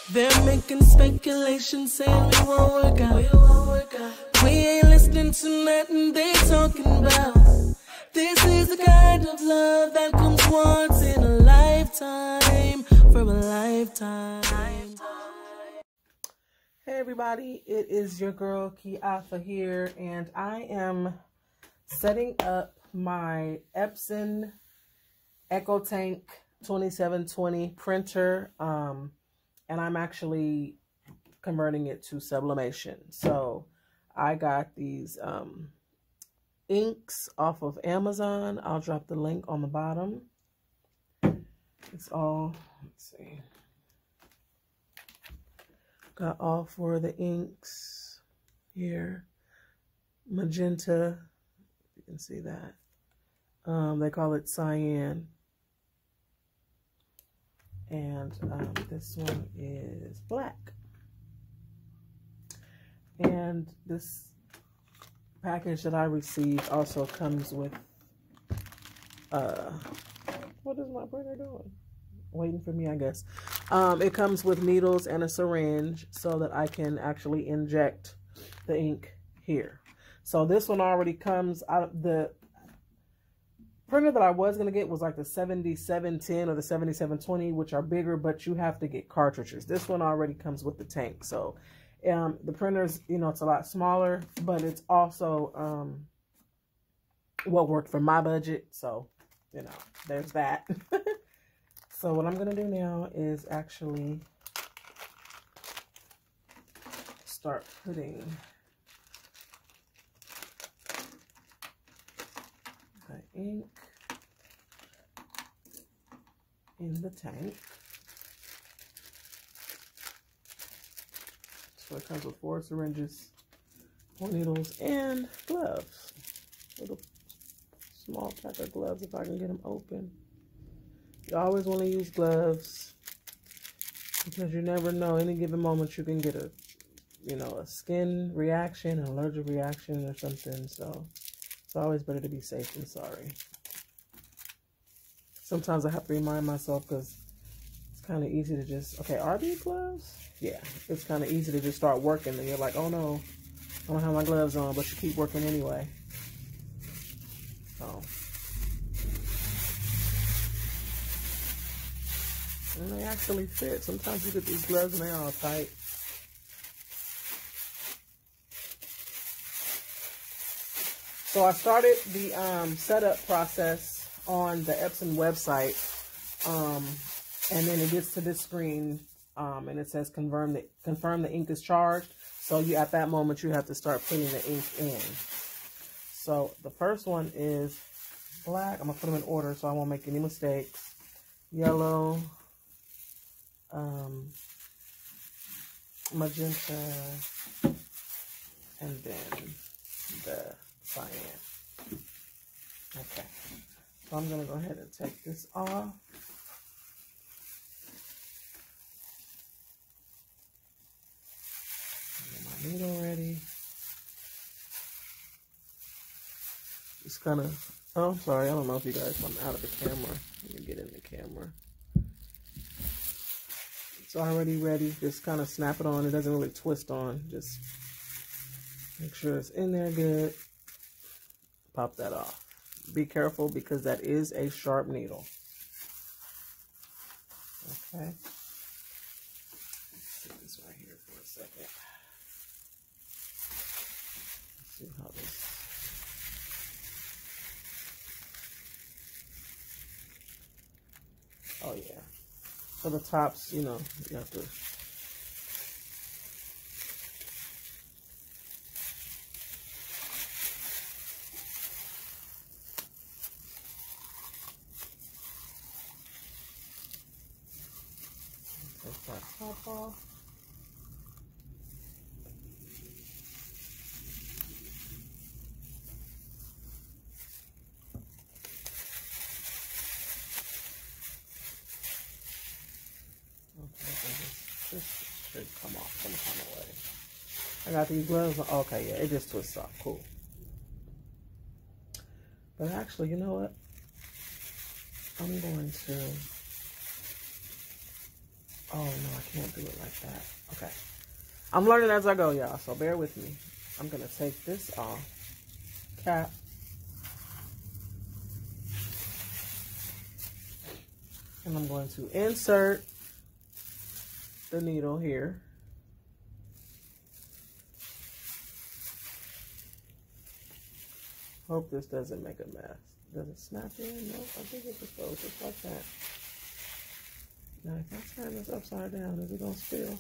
They're making speculations saying we won't work out. We won't work out. We ain't listening to nothing they talking about. This is the kind of love that comes once in a lifetime, for a lifetime. Hey everybody, it is your girl Key Alpha here, and I am setting up my Epson EcoTank 2720 printer, and I'm actually converting it to sublimation. So I got these inks off of Amazon. I'll drop the link on the bottom. It's all, let's see, got all four of the inks here. Magenta, you can see that. They call it cyan. And this one is black. And this package that I received also comes with, what is my printer doing? Waiting for me, I guess. It comes with needles and a syringe so that I can actually inject the ink here. So this one already comes out of the printer that I was going to get was like the 7710 or the 7720, which are bigger, but you have to get cartridges. This one already comes with the tank. So the printer's, you know, it's a lot smaller, but it's also what worked for my budget. So, you know, there's that. So what I'm going to do now is actually start putting the ink in the tank. So it comes with 4 syringes, 4 needles, and gloves. Little small pack of gloves if I can get them open. You always want to use gloves because you never know. Any given moment you can get a, you know, a skin reaction, an allergic reaction or something. So it's always better to be safe than sorry. Sometimes I have to remind myself because it's kind of easy to just, okay, are these gloves? Yeah, it's kind of easy to just start working and you're like, oh no, I don't have my gloves on, but you keep working anyway. So. And they actually fit. Sometimes you get these gloves and they're all tight. So I started the setup process on the Epson website, and then it gets to this screen, and it says confirm the ink is charged. So you, at that moment, you have to start putting the ink in. So the first one is black. I'm gonna put them in order so I won't make any mistakes. Yellow, magenta, and then the cyan. Okay, so I'm gonna go ahead and take this off. Get my needle ready. Just kind of, oh, I'm sorry, I don't know if you guys, I'm out of the camera. Let me get in the camera. It's already ready. Just kind of snap it on. It doesn't really twist on. Just make sure it's in there good. Pop that off. Be careful because that is a sharp needle. Okay. Let's put this right here for a second. Let's see how this. Oh yeah. So the tops, you know, you have to. Take that top off. This should come off some kind of way. I got these gloves. Okay, yeah, it just twists off. Cool. But actually, you know what? I'm going to Oh, no, I can't do it like that. Okay. I'm learning as I go, y'all, so bear with me. I'm going to take this off. Cap. And I'm going to insert the needle here. Hope this doesn't make a mess. Does it snap in? No, I think it just goes just like that. Now, if I turn this upside down, is it going to spill?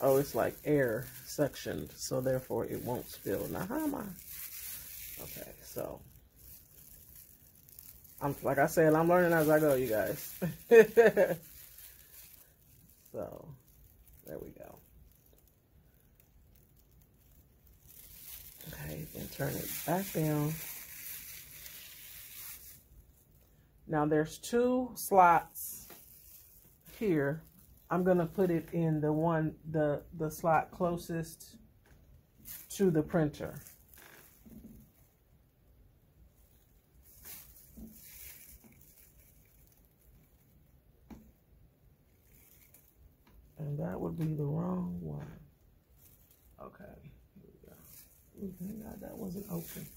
Oh, it's like air sectioned, so therefore it won't spill. Now, how am I? Okay, so like I said, I'm learning as I go, you guys. So, there we go. Okay, then turn it back down. Now there's 2 slots here. I'm gonna put it in the slot closest to the printer. And that would be the wrong one. Okay, here we go. Ooh, thank God that wasn't open.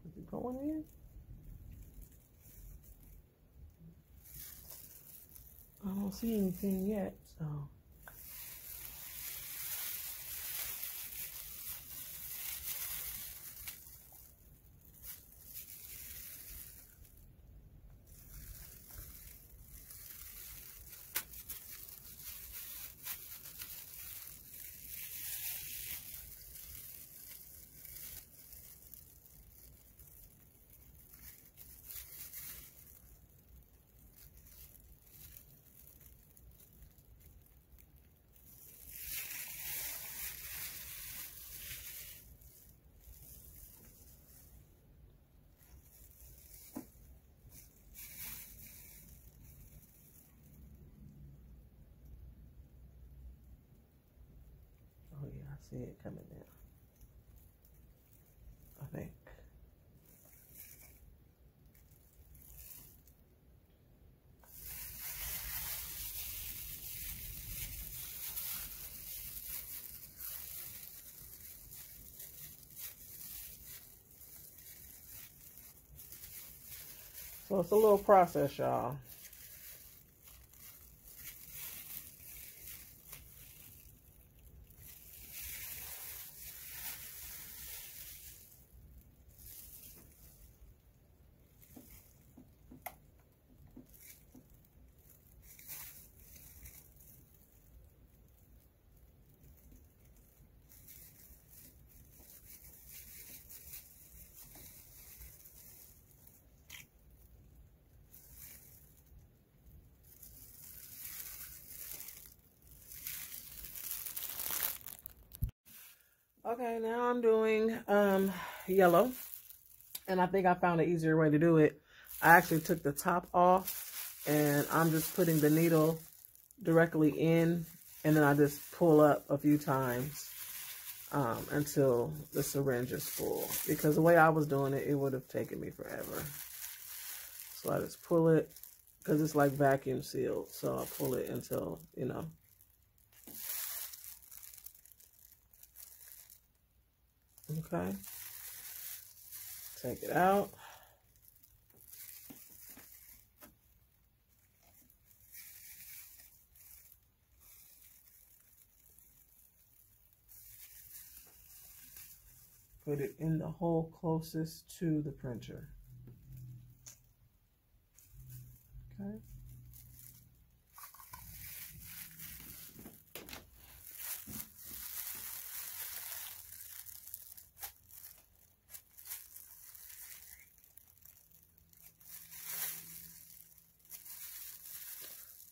Is it going in? I don't see anything yet, so. Oh yeah, I see it coming now. I think. So it's a little process, y'all. Okay, now I'm doing yellow, and I think I found an easier way to do it. I actually took the top off, and I'm just putting the needle directly in, and then I just pull up a few times until the syringe is full. Because the way I was doing it, it would have taken me forever. So I just pull it, because it's like vacuum sealed, so I pull it until, you know. Okay, take it out. Put it in the hole closest to the printer. Okay.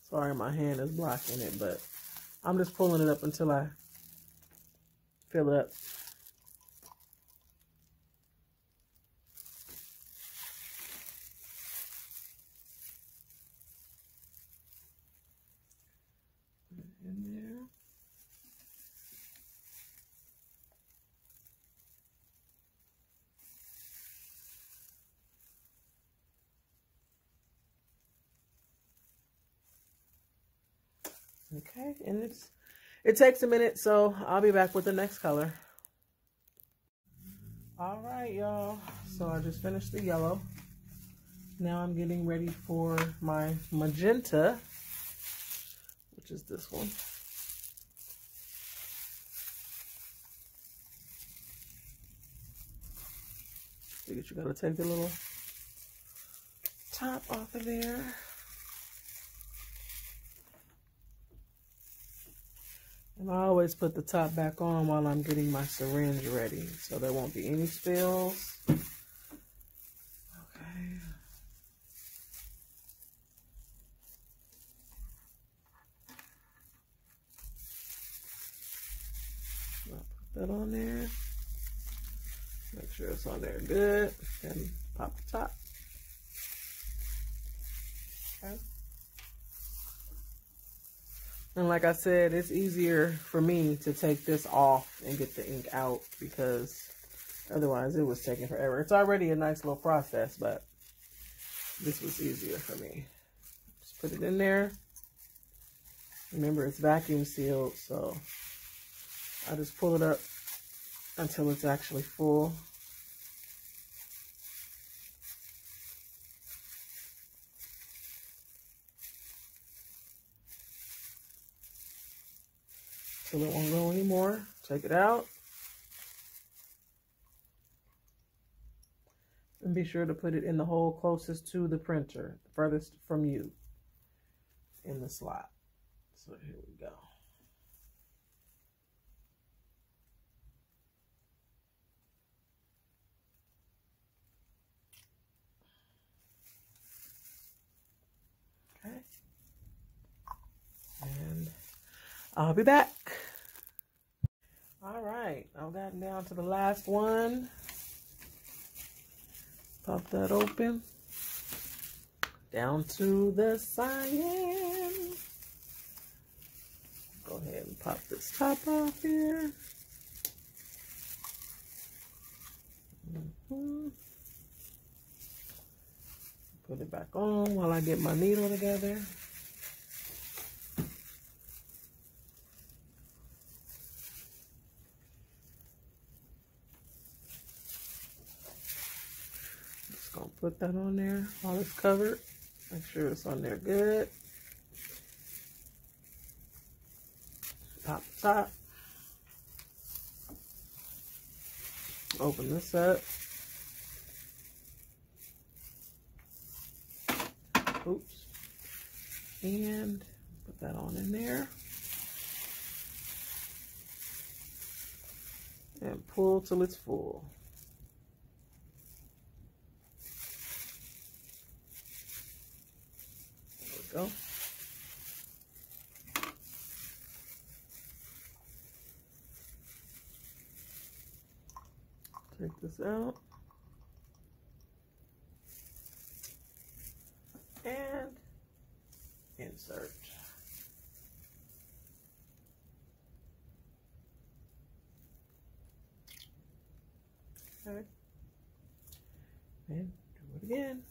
Sorry, my hand is blocking it, but I'm just pulling it up until I fill up. In there. Okay, and it takes a minute, so I'll be back with the next color. All right, y'all. So I just finished the yellow. Now I'm getting ready for my magenta, which is this one. You gotta take the little top off of there. And I always put the top back on while I'm getting my syringe ready, so there won't be any spills. Okay. I'll put that on there. Make sure it's on there good. And pop the top. Okay. And like I said, it's easier for me to take this off and get the ink out because otherwise it was taking forever. It's already a nice little process, but this was easier for me. Just put it in there. Remember, it's vacuum sealed, so I just pull it up until it's actually full. So it won't go anymore. Take it out. And be sure to put it in the hole closest to the printer, furthest from you in the slot. So here we go. Okay. And I'll be back. All right, I've gotten down to the last one. Pop that open. Down to the cyan. Go ahead and pop this top off here. Put it back on while I get my needle together. Gonna put that on there while it's covered. Make sure it's on there good. Pop the top. Open this up. Oops. And put that on in there. And pull till it's full. Go. Take this out and insert. Okay. And do it again.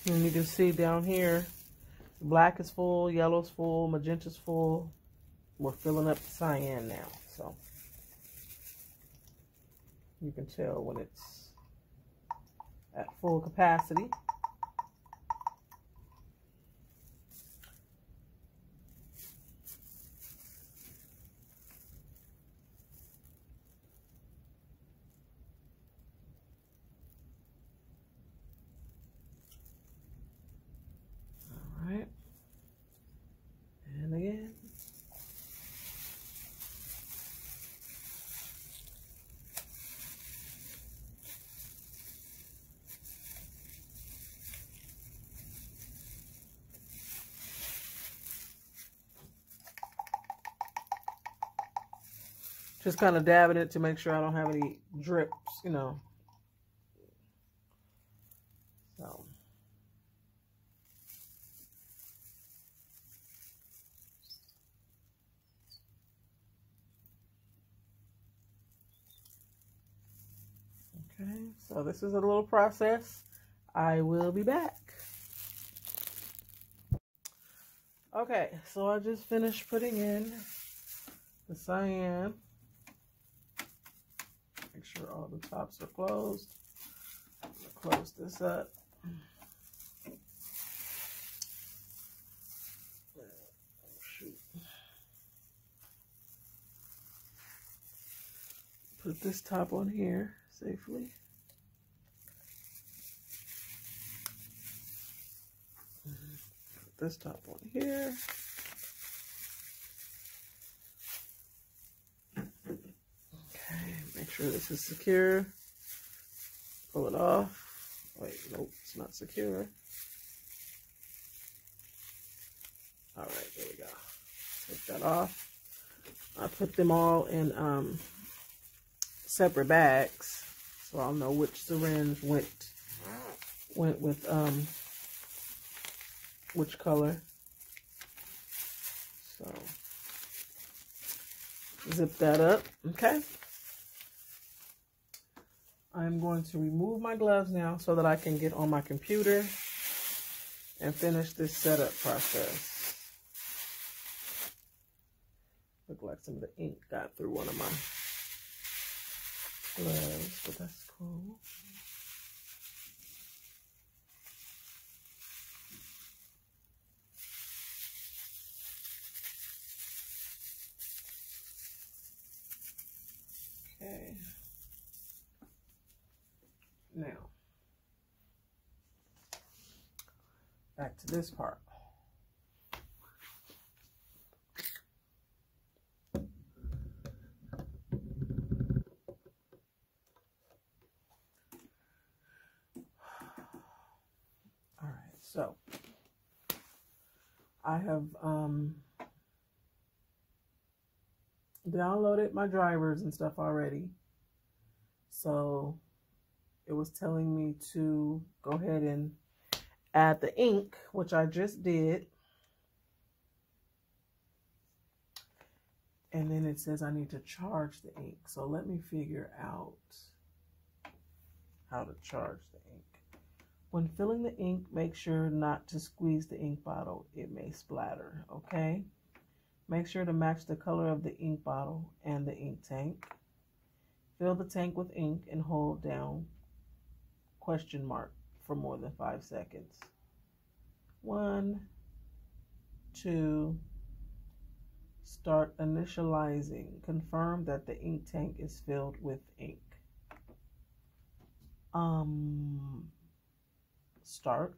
And you can see down here, black is full, yellow's full, magenta's full. We're filling up the cyan now, so you can tell when it's at full capacity. And again. Just kind of dabbing it to make sure I don't have any drips, you know. So. Okay, so this is a little process. I will be back. Okay, so I just finished putting in the cyan. Make sure all the tops are closed. I'm gonna close this up. Shoot. Put this top on here safely. Put this top on here. Okay, make sure this is secure. Pull it off. Wait, nope, it's not secure. All right, there we go. Take that off. I put them all in separate bags, so I'll know which syringe went with which color. So zip that up. Okay, I'm going to remove my gloves now so that I can get on my computer and finish this setup process. Look like some of the ink got through one of my gloves, but that's cool. Okay. Now, back to this part. So I have downloaded my drivers and stuff already. So it was telling me to go ahead and add the ink, which I just did. And then it says I need to charge the ink. So let me figure out how to charge the ink. When filling the ink, make sure not to squeeze the ink bottle. It may splatter, okay? Make sure to match the color of the ink bottle and the ink tank. Fill the tank with ink and hold down question mark for more than 5 seconds. 1, 2, start initializing. Confirm that the ink tank is filled with ink. Start.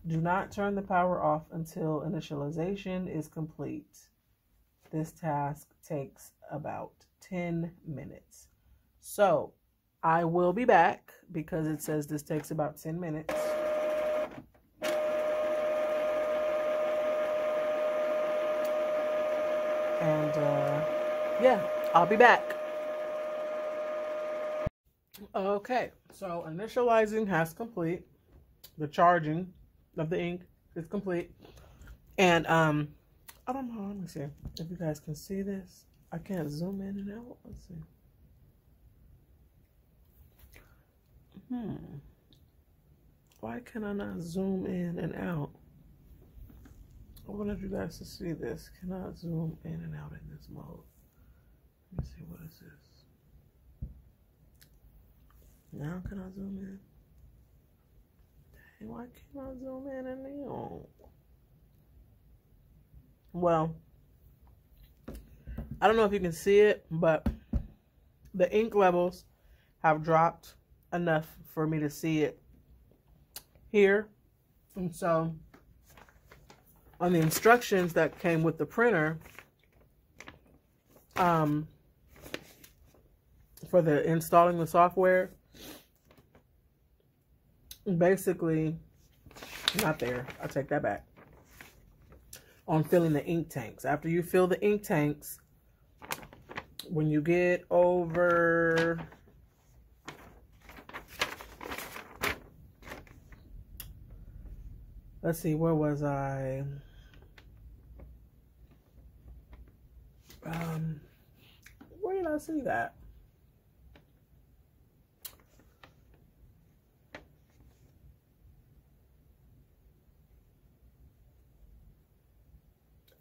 Do not turn the power off until initialization is complete. This task takes about 10 minutes. So I will be back because it says this takes about 10 minutes. And yeah, I'll be back. Okay, so initializing has complete. The charging of the ink is complete. And I don't know, let me see if you guys can see this. I can't zoom in and out. Let's see. Why can I not zoom in and out? I wanted you guys to see this. Can I zoom in and out in this mode? Let me see, what is this? Now can I zoom in? Dang, why can't I zoom in and out? Well, I don't know if you can see it, but the ink levels have dropped enough for me to see it here. And so on the instructions that came with the printer, for the installing the software, basically, not there, I take that back. on filling the ink tanks. After you fill the ink tanks, when you get over, let's see, where was I? Where did I see that?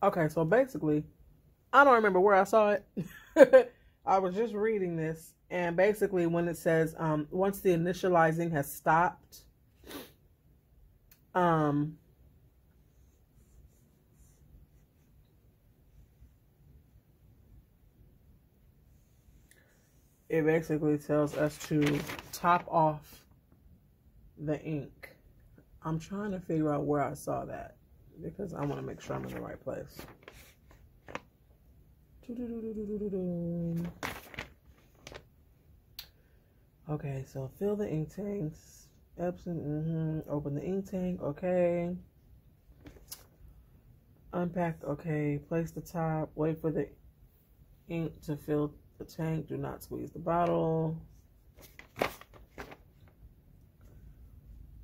Okay, so basically, I don't remember where I saw it. I was just reading this, and basically when it says, once the initializing has stopped, it basically tells us to top off the ink. I'm trying to figure out where I saw that because I want to make sure I'm in the right place. Okay, so fill the ink tanks. Epson, open the ink tank, okay. Unpack, okay. Place the top, wait for the ink to fill the tank. Do not squeeze the bottle.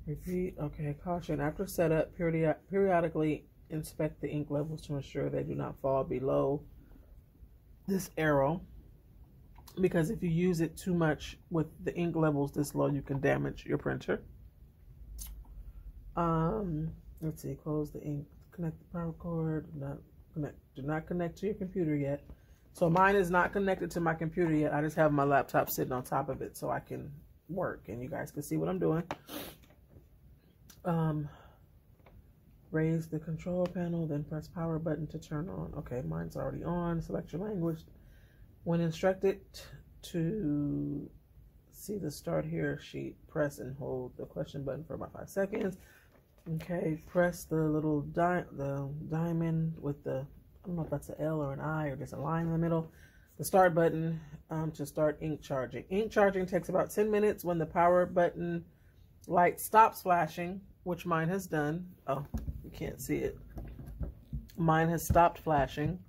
Repeat, okay. Caution, after setup, periodically inspect the ink levels to ensure they do not fall below this arrow, because if you use it too much with the ink levels this low, you can damage your printer. Let's see, close the ink, connect the power cord, do not connect to your computer yet. So mine is not connected to my computer yet. I just have my laptop sitting on top of it so I can work and you guys can see what I'm doing. Raise the control panel, then press power button to turn on. Okay, mine's already on. Select your language. When instructed to see the start here sheet, press and hold the question button for about 5 seconds. Okay, press the little diamond with the, I don't know if that's an L or an I or just a line in the middle, the start button to start ink charging. Ink charging takes about 10 minutes. When the power button light stops flashing, which mine has done. Oh, you can't see it. Mine has stopped flashing.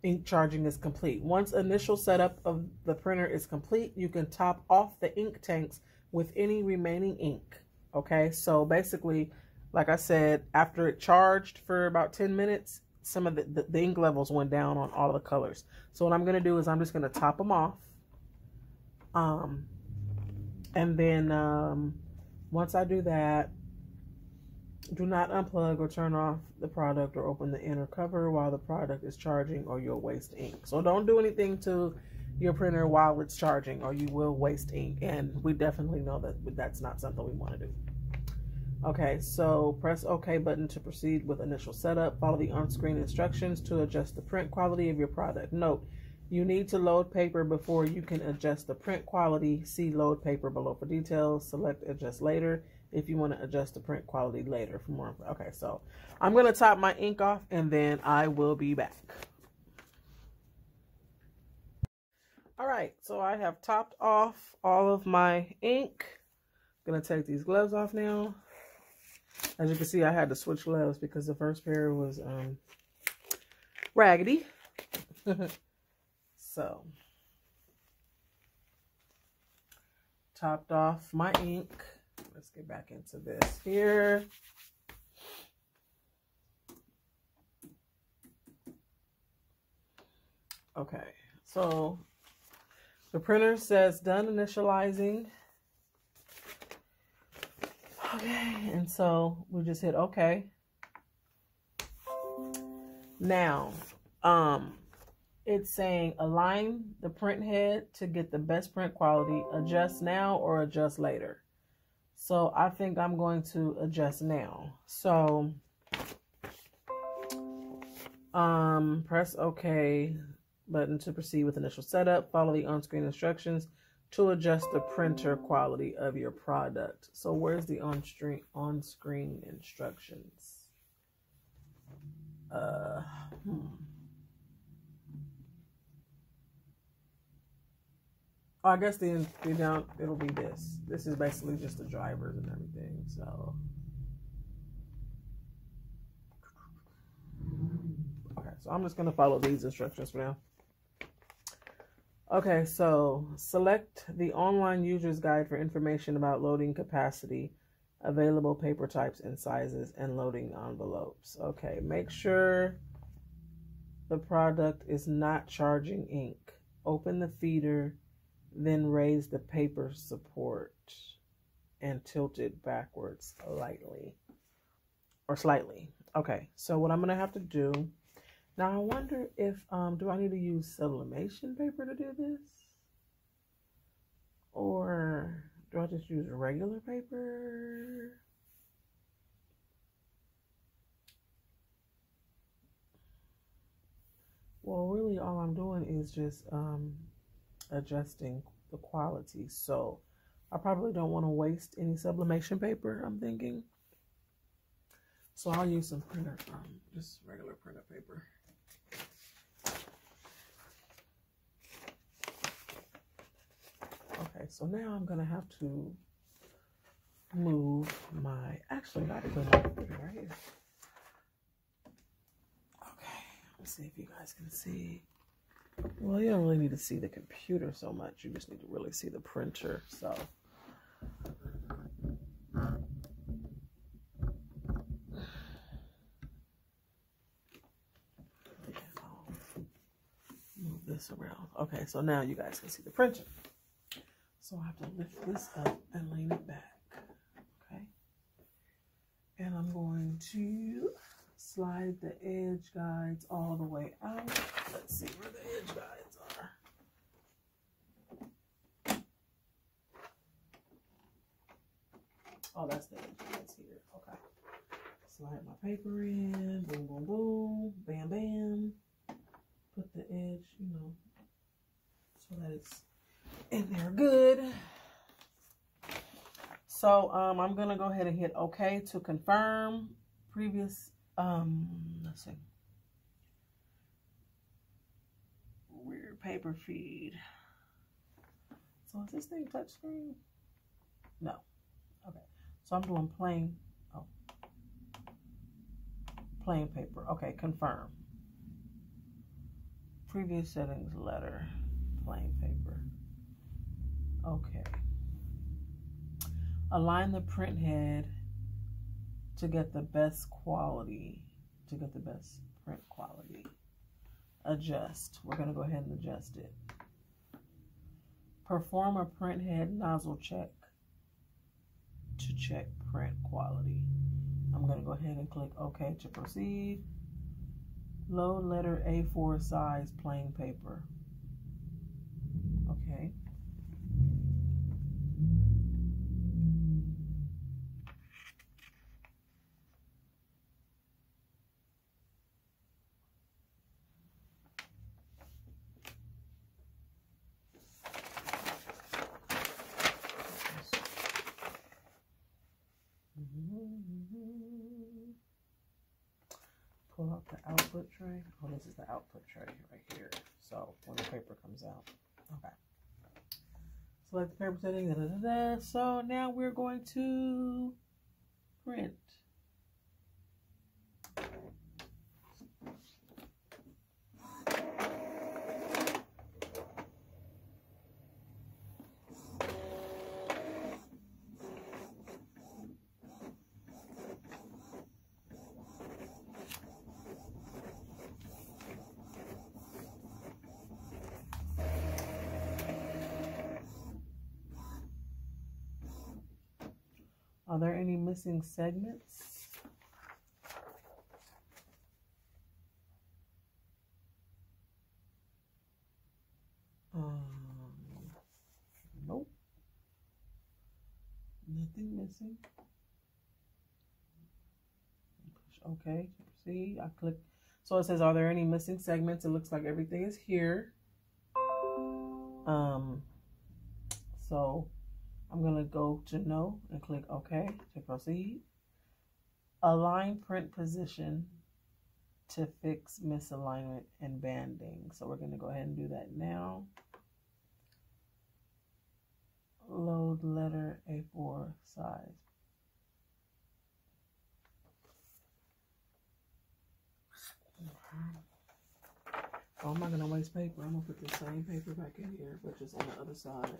Ink charging is complete. Once initial setup of the printer is complete, you can top off the ink tanks with any remaining ink. Okay, so basically, like I said, after it charged for about 10 minutes, some of the ink levels went down on all of the colors. So what I'm going to do is I'm just going to top them off. And then once I do that, do not unplug or turn off the product or open the inner cover while the product is charging, or you'll waste ink. So don't do anything to your printer while it's charging or you will waste ink. And we definitely know that that's not something we want to do. Okay, so press OK button to proceed with initial setup. Follow the on-screen instructions to adjust the print quality of your product. Note, you need to load paper before you can adjust the print quality. See load paper below for details. Select adjust later if you want to adjust the print quality later for more. Okay, so I'm going to top my ink off and then I will be back. All right, so I have topped off all of my ink. I'm going to take these gloves off now. As you can see, I had to switch gloves because the first pair was raggedy. So, topped off my ink. Let's get back into this here. Okay, so the printer says done initializing. Okay, and so we just hit OK. Now, it's saying align the print head to get the best print quality. Adjust now or adjust later. So I think I'm going to adjust now. So press OK button to proceed with initial setup. Follow the on-screen instructions to adjust the printer quality of your product. So where's the on-screen instructions? Oh, I guess the down it'll be this. This is basically just the drivers and everything. So okay, so I'm just gonna follow these instructions for now. Okay, so select the online user's guide for information about loading capacity, available paper types and sizes, and loading envelopes. Okay, make sure the product is not charging ink. Open the feeder, then raise the paper support and tilt it backwards slightly. Okay, so what I'm gonna have to do now, I wonder if do I need to use sublimation paper to do this, or do I just use regular paper? Well, really all I'm doing is just adjusting the quality. So I probably don't want to waste any sublimation paper, I'm thinking. So I'll use some printer, just regular printer paper. Okay, so now I'm gonna have to move my, actually I could put my computer right here. Okay, let's see if you guys can see. Well, you don't really need to see the computer so much. You just need to really see the printer. So move this around. Okay, so now you guys can see the printer. So I have to lift this up and lean it back. Okay, and I'm going to slide the edge guides all the way out. Let's see where the edge guides are. Oh, that's the edge guides here. Okay. Slide my paper in. Boom, boom, boom. Bam, bam. Put the edge, you know, so that it's in there good. So I'm gonna go ahead and hit OK to confirm previous. Let's see. Weird paper feed. So is this thing touchscreen? No. Okay. So I'm doing plain. Oh. Plain paper. Okay. Confirm. Previous settings letter. Plain paper. Okay. Align the print head to get the best quality, to get the best print quality. Adjust. We're going to go ahead and adjust it. Perform a print head nozzle check to check print quality. I'm going to go ahead and click OK to proceed. Load letter A4 size plain paper. Okay. Pull out the output tray. Oh, this is the output tray right here. So when the paper comes out. Okay. Select the paper setting. Da, da, da, da. So now we're going to print. Are there any missing segments? Nope. Nothing missing. Push OK to proceed. I click. So it says, are there any missing segments? It looks like everything is here. So I'm going to go to no and click OK to proceed. Align print position to fix misalignment and banding. So we're going to go ahead and do that now. regular A4 size. Oh, I'm not going to waste paper. I'm going to put the same paper back in here, but just on the other side.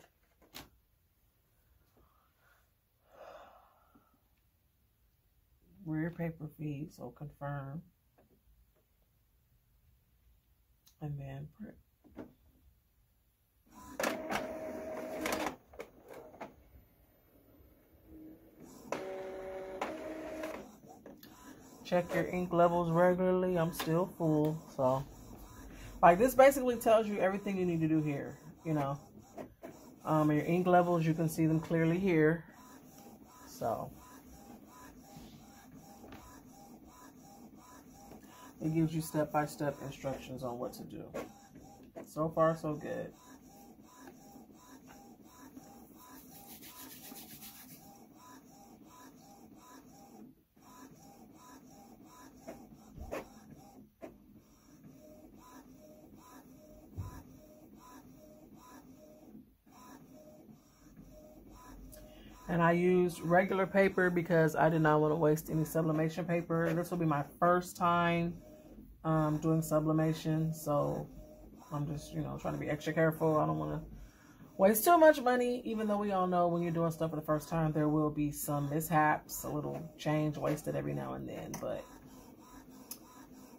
Rear paper feed, so confirm. And then print. Check your ink levels regularly. I'm still full, so like this basically tells you everything you need to do here. You know, your ink levels, you can see them clearly here. So it gives you step-by-step instructions on what to do. So far, so good. And I used regular paper because I did not want to waste any sublimation paper. This will be my first time doing sublimation, so I'm just, you know, trying to be extra careful. I don't want to waste too much money, even though we all know when you're doing stuff for the first time, there will be some mishaps, a little change wasted every now and then, but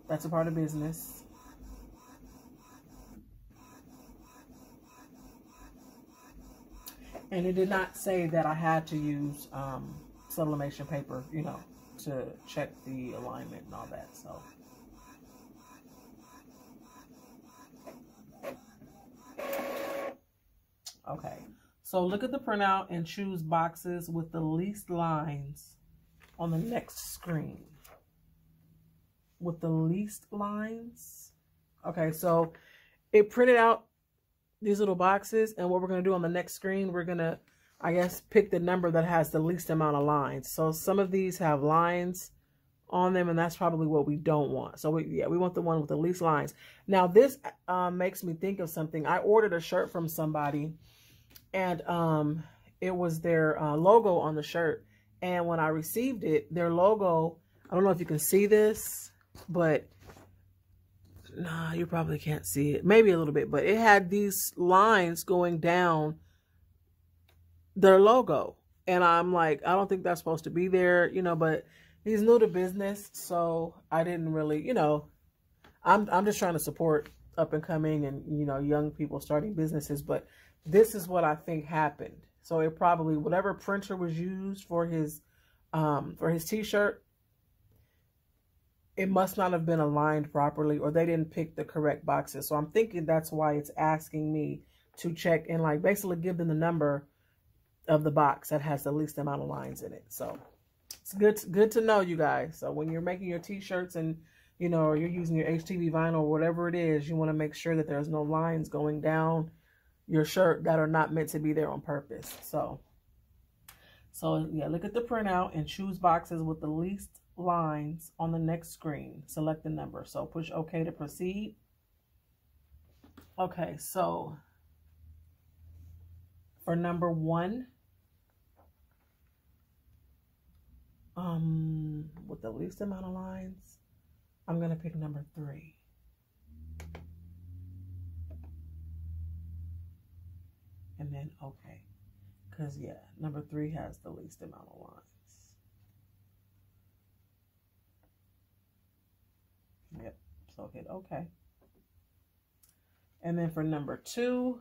that's a part of business. And it did not say that I had to use sublimation paper, you know, to check the alignment and all that, so. Okay, so look at the printout and choose boxes with the least lines on the next screen. With the least lines. Okay, so it printed out these little boxes, and what we're going to do on the next screen, we're going to, I guess, pick the number that has the least amount of lines. So some of these have lines on them, and that's probably what we don't want. So we want the one with the least lines. Now this makes me think of something. I ordered a shirt from somebody, and it was their logo on the shirt, and when I received it, their logo, I don't know if you can see this, but nah, you probably can't see it. Maybe a little bit, but it had these lines going down their logo. And I'm like, I don't think that's supposed to be there, you know, but he's new to business, so I didn't really, you know, I'm just trying to support up and coming and, you know, young people starting businesses, but this is what I think happened. So it probably, whatever printer was used for his t-shirt, it must not have been aligned properly, or they didn't pick the correct boxes. So I'm thinking that's why it's asking me to check and like basically give them the number of the box that has the least amount of lines in it. So it's good to know, you guys. So when you're making your t-shirts and, you know, or you're using your HTV vinyl or whatever it is, you want to make sure that there's no lines going down your shirt that are not meant to be there on purpose. So yeah, look at the printout and choose boxes with the least lines on the next screen. Select the number. So push OK to proceed. Okay, so for number 1, with the least amount of lines, I'm gonna pick number 3. And then OK, because yeah, number 3 has the least amount of lines. Yep, so hit OK. And then for number 2,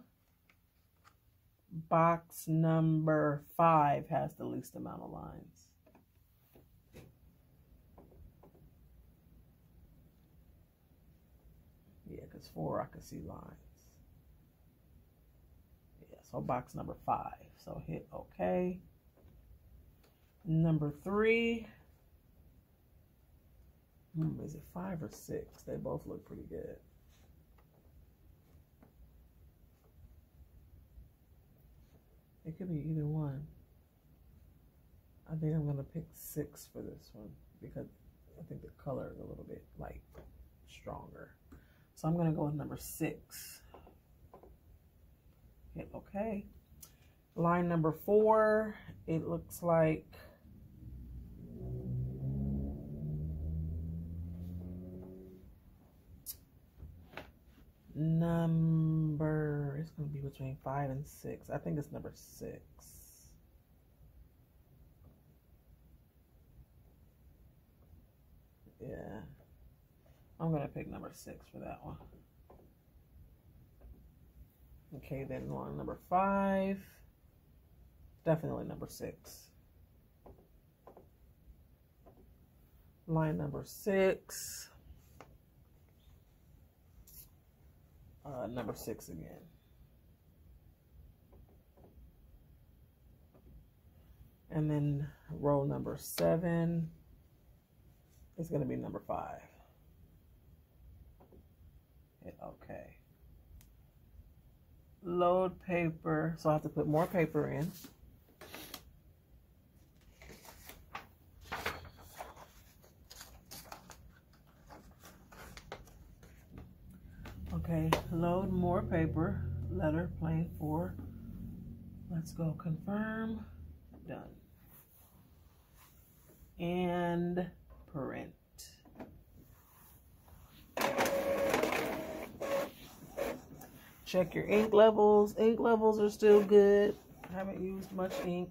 box number 5 has the least amount of lines. Yeah, because 4 I can see lines. Yeah, so box number 5. So hit OK. Number 3. Is it 5 or 6? They both look pretty good. It could be either one. I think I'm going to pick 6 for this one because I think the color is a little bit like stronger. So I'm going to go with number 6. Hit OK. Line number 4, it looks like number, it's going to be between 5 and 6. I think it's number 6. Yeah. I'm going to pick number 6 for that one. Okay, then line number 5. Definitely number 6. Line number 6. Number 6 again. And then row number 7 is going to be number 5. Hit OK. Load paper. So I have to put more paper in. Okay, load more paper, letter, plain 4. Let's go confirm, done. And print. Check your ink levels. Ink levels are still good. I haven't used much ink.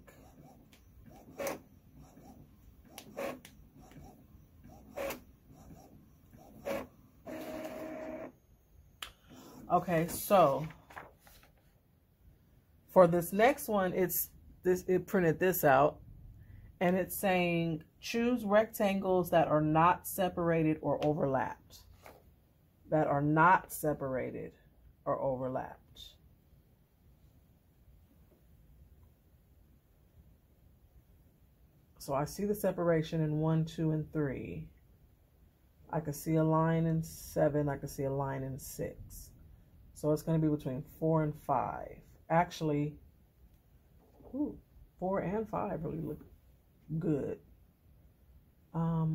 Okay, so for this next one, it printed this out, and it's saying choose rectangles that are not separated or overlapped. That are not separated or overlapped. So I see the separation in 1, 2, and 3. I could see a line in 7. I could see a line in 6. So it's going to be between 4 and 5. Actually, 4 and 5 really look good. I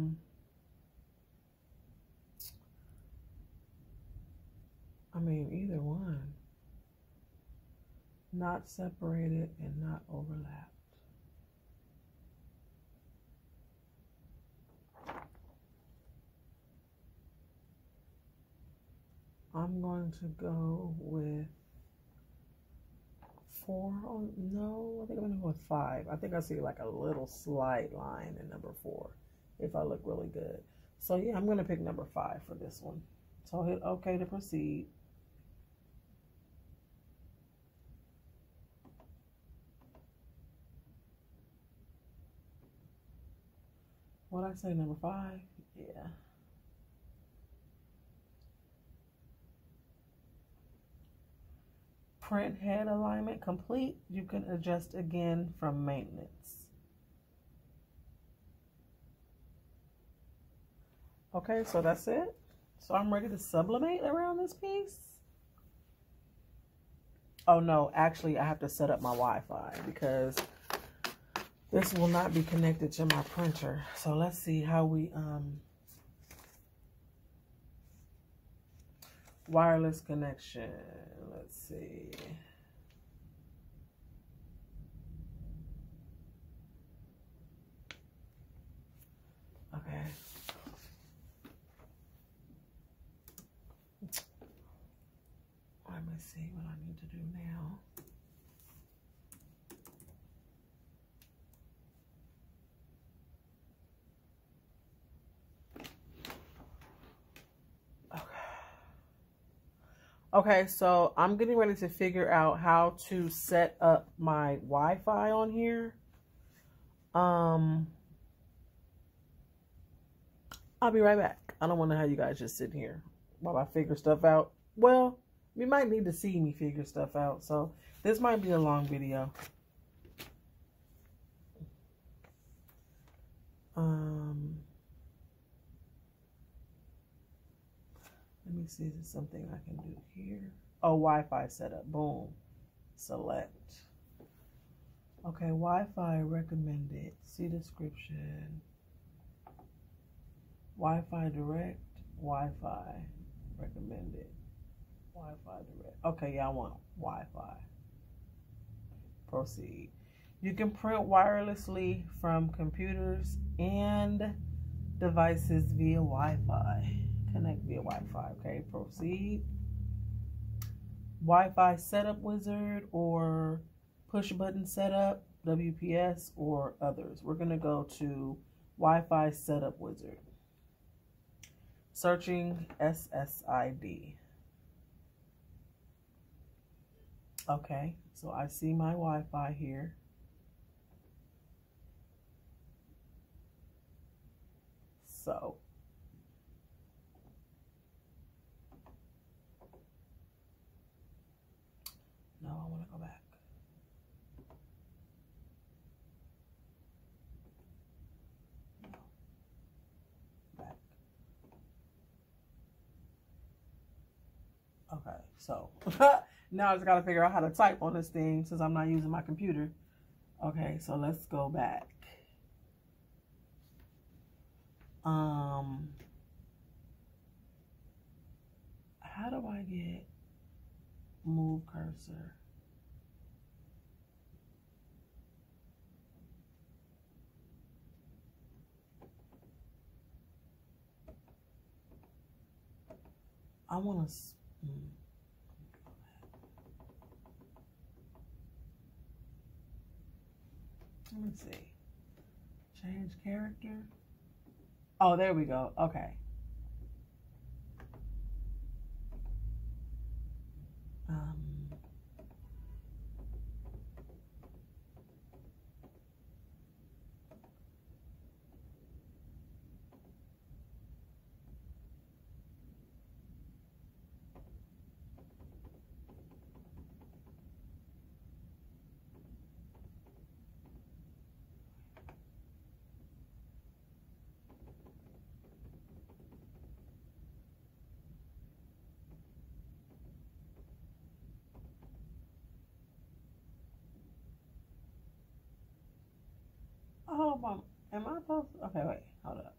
mean, either one. Not separated and not overlapped. I'm going to go with 4. Oh, no, I think I'm going to go with 5. I think I see like a little slight line in number 4 if I look really good. So yeah, I'm going to pick number 5 for this one. So I'll hit OK to proceed. What'd I say, number 5? Yeah. Print head alignment complete. You can adjust again from maintenance. Okay, so that's it. So I'm ready to sublimate around this piece. Oh no, actually I have to set up my Wi-Fi because this will not be connected to my printer. So let's see how we wireless connection. Let's see. Okay. Let me see what I need to do now. Okay, so I'm getting ready to figure out how to set up my Wi-Fi on here. I'll be right back. I don't want to have you guys just sitting here while I figure stuff out. Well, you might need to see me figure stuff out, so this might be a long video. Let me see if there's something I can do here. Oh, Wi-Fi setup. Boom. Select. Okay, Wi-Fi recommended. See description. Wi-Fi direct. Wi-Fi recommended. Wi-Fi direct. Okay, yeah, I want Wi-Fi. Proceed. You can print wirelessly from computers and devices via Wi-Fi. Connect via Wi-Fi. Okay, proceed. Wi-Fi setup wizard or push button setup, WPS, or others. We're going to go to Wi-Fi setup wizard. Searching SSID. Okay, so I see my Wi-Fi here. So no, I want to go back. No. Back. Okay, so now I just got to figure out how to type on this thing since I'm not using my computer. Okay, so let's go back. How do I get move cursor? I want to. Let me see. Change character. Oh, there we go. Okay. Oh, am I supposed to? Okay, wait, hold up.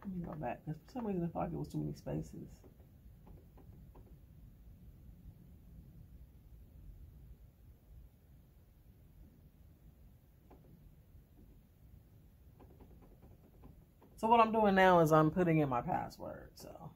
Let me go back because for some reason I thought it was too many spaces. So what I'm doing now is I'm putting in my password, so.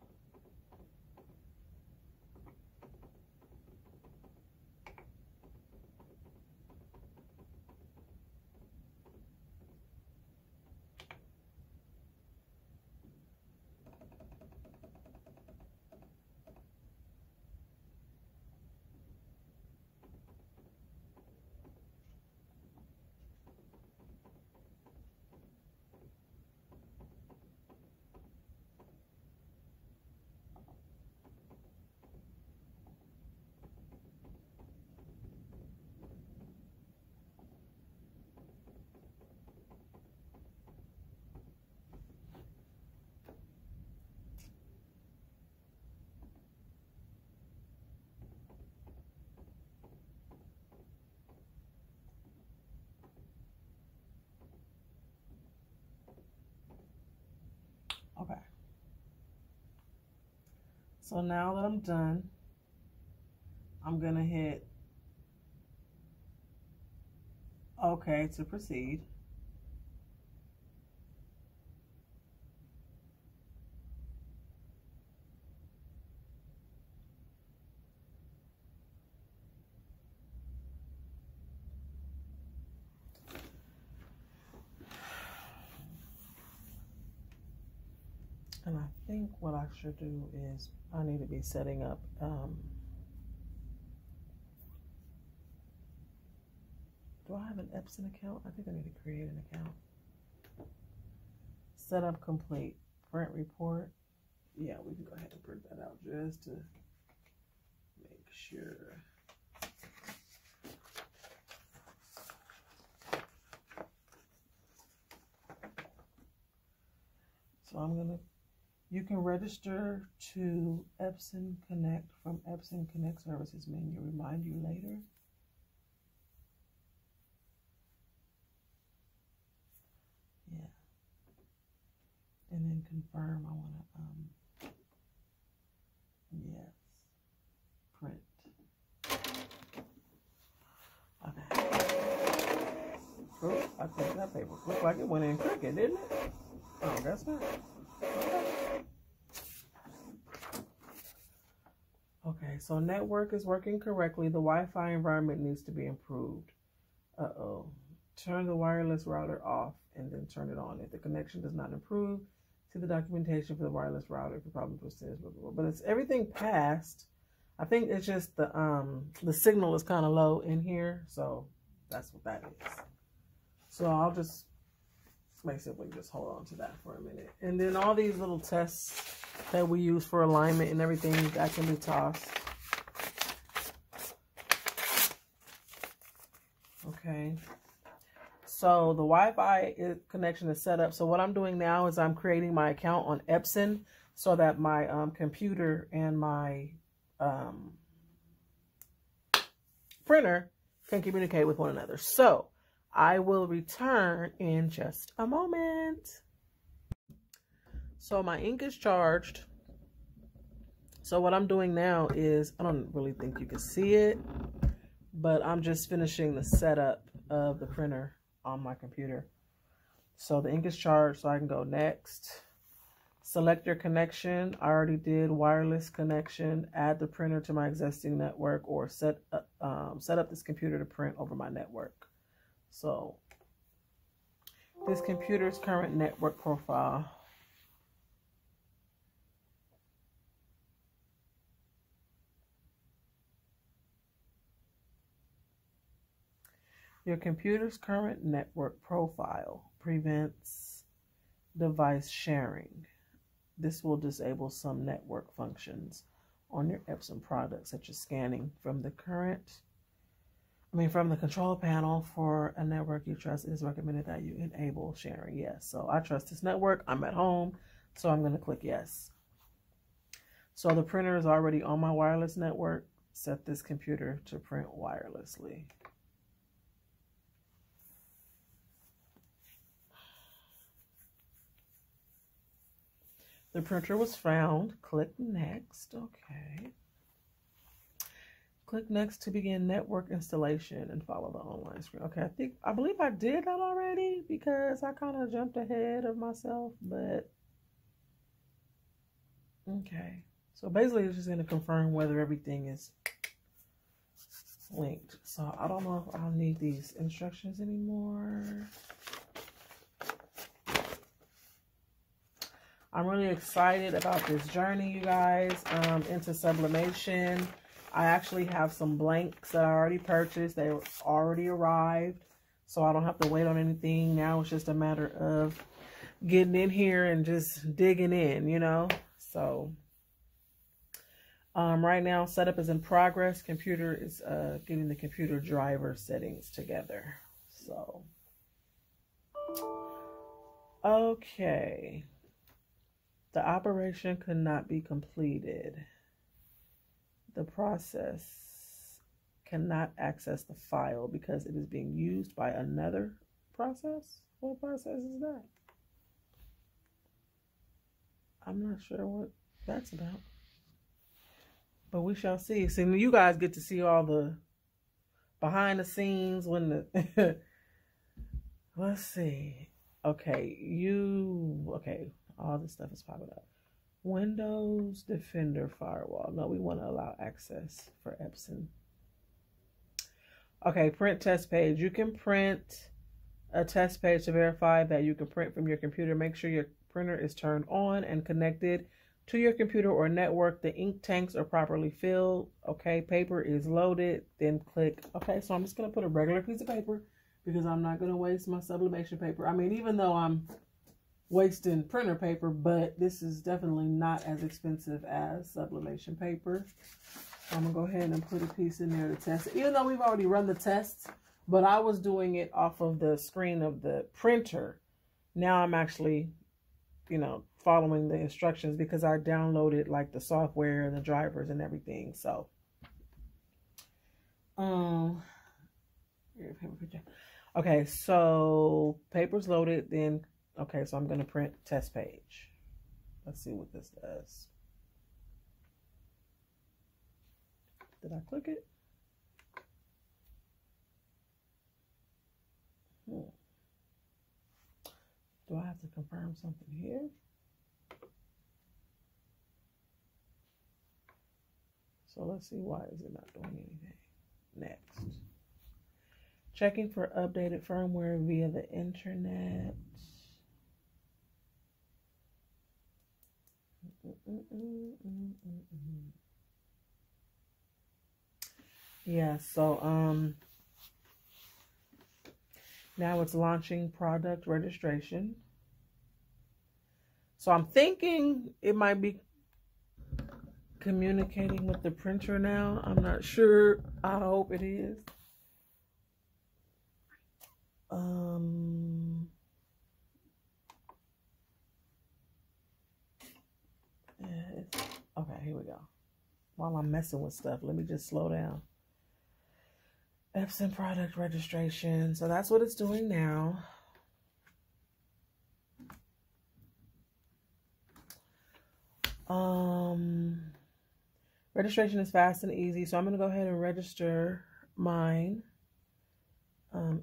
Okay. So now that I'm done, I'm going to hit OK to proceed. And I think what I should do is I need to be setting up do I have an Epson account? I think I need to create an account. Setup complete. Print report. Yeah, we can go ahead and print that out just to make sure. So I'm going to, you can register to Epson Connect from Epson Connect Services menu. Remind you later. Yeah. And then confirm. I want to, yes, print. I think that paper looked like it went in crooked, didn't it? Oh, guess not. Okay, so network is working correctly. The Wi-Fi environment needs to be improved. Uh-oh. Turn the wireless router off and then turn it on. If the connection does not improve, see the documentation for the wireless router if the problem persists. But it's everything passed. I think it's just the signal is kind of low in here, so that's what that is. So I'll just basically just hold on to that for a minute. And then all these little tests that we use for alignment and everything, that can be tossed. Okay. So the Wi-Fi connection is set up. So what I'm doing now is I'm creating my account on Epson so that my computer and my printer can communicate with one another. So I will return in just a moment. So my ink is charged. So what I'm doing now is, I don't really think you can see it, but I'm just finishing the setup of the printer on my computer. So the ink is charged, so I can go next. Select your connection. I already did wireless connection. Add the printer to my existing network, or set up this computer to print over my network. So this computer's current network profile. Your computer's current network profile prevents device sharing. This will disable some network functions on your Epson products, such as scanning from the control panel. For a network you trust, it is recommended that you enable sharing. Yes, so I trust this network. I'm at home, so I'm going to click yes. So the printer is already on my wireless network. Set this computer to print wirelessly. The printer was found. Click next. Okay. Click next to begin network installation and follow the online screen. Okay, I believe I did that already because I kind of jumped ahead of myself, but okay. So basically it's just going to confirm whether everything is linked. So I don't know if I'll need these instructions anymore. I'm really excited about this journey, you guys, into sublimation. I actually have some blanks that I already purchased. They already arrived, so I don't have to wait on anything. Now it's just a matter of getting in here and just digging in, you know. So right now, setup is in progress. Computer is getting the computer driver settings together. So, okay. The operation could not be completed. The process cannot access the file because it is being used by another process. What process is that? I'm not sure what that's about. But we shall see. So you guys get to see all the behind the scenes when the let's see. Okay, all this stuff is popping up. Windows Defender Firewall. No, we want to allow access for Epson. Okay, print test page. You can print a test page to verify that you can print from your computer. Make sure your printer is turned on and connected to your computer or network. The ink tanks are properly filled. Okay, paper is loaded. Then click. Okay, so I'm just going to put a regular piece of paper because I'm not going to waste my sublimation paper. I mean, even though I'm wasting printer paper, but this is definitely not as expensive as sublimation paper. I'm gonna go ahead and put a piece in there to test it, even though we've already run the tests, but I was doing it off of the screen of the printer. Now I'm actually, you know, following the instructions because I downloaded like the software and the drivers and everything. So okay, so paper's loaded. Then okay, so I'm going to print test page. Let's see what this does. Did I click it? do I have to confirm something here? So let's see, why is it not doing anything? Next. Checking for updated firmware via the internet. Yeah, so now it's launching product registration. So I'm thinking it might be communicating with the printer now. I'm not sure. I hope it is. Okay, here we go. While I'm messing with stuff, let me just slow down. Epson product registration. So that's what it's doing now. Registration is fast and easy. So I'm going to go ahead and register mine.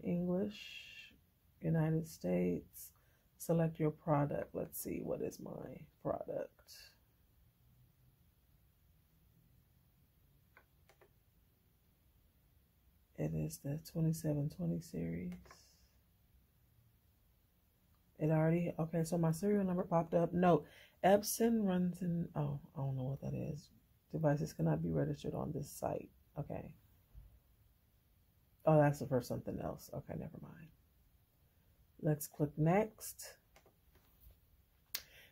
English, United States. Select your product. Let's see, what is my product? It is the 2720 series. It already, okay, so my serial number popped up. No, Epson runs in, oh, I don't know what that is. Devices cannot be registered on this site. Okay. Oh, that's for something else. Okay, never mind. Let's click next.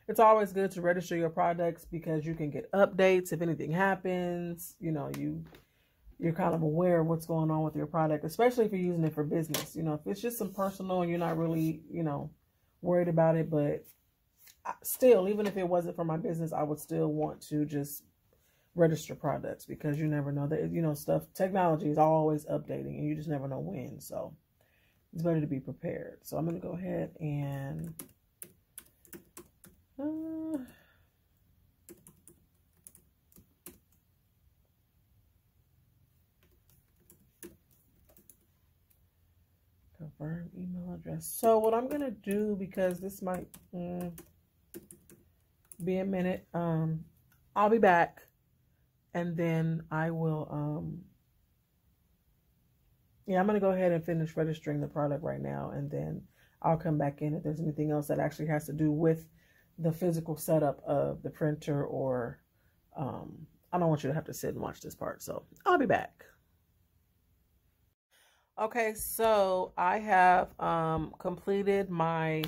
It's always good to register your products because you can get updates if anything happens. You know, you're kind of aware of what's going on with your product, especially if you're using it for business. You know, if it's just some personal and you're not really, you know, worried about it, but still, even if it wasn't for my business, I would still want to just register products because you never know that, you know, technology is always updating and you just never know when. So it's better to be prepared. So I'm going to go ahead and confirm email address. So what I'm going to do, because this might be a minute, I'll be back and then I will, yeah, I'm going to go ahead and finish registering the product right now, and then I'll come back in if there's anything else that actually has to do with the physical setup of the printer, or I don't want you to have to sit and watch this part, so I'll be back. Okay, so I have completed my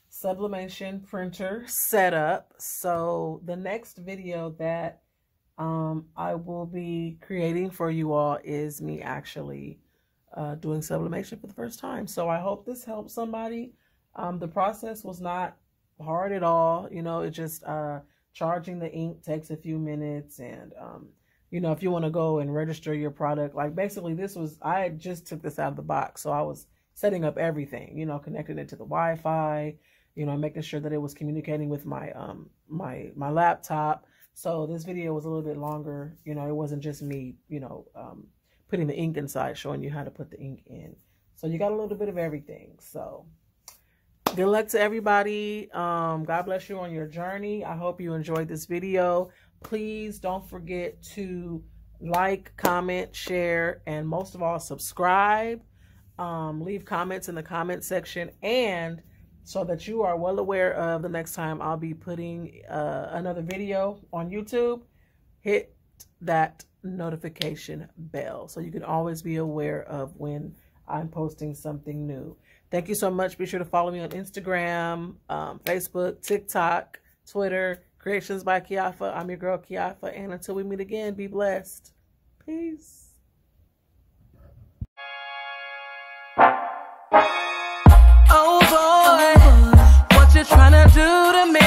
Sublimation Printer setup. So the next video that I will be creating for you all is me actually doing sublimation for the first time. So I hope this helps somebody. The process was not hard at all. You know, it just charging the ink takes a few minutes, and you know, if you want to go and register your product, like basically this was, I just took this out of the box. So I was setting up everything, you know, connecting it to the Wi-Fi, you know, making sure that it was communicating with my my laptop. So this video was a little bit longer. You know, it wasn't just me, you know, putting the ink inside, showing you how to put the ink in. So you got a little bit of everything. So good luck to everybody. God bless you on your journey. I hope you enjoyed this video. Please don't forget to like, comment, share, and most of all, subscribe. Leave comments in the comment section, and so that you are well aware of the next time I'll be putting another video on YouTube, hit that notification bell so you can always be aware of when I'm posting something new. Thank you so much. Be sure to follow me on Instagram, Facebook, TikTok, Twitter, Creations by Kiafa. I'm your girl Kiafa, and until we meet again, be blessed. Peace. Oh boy, what you trying to do to me?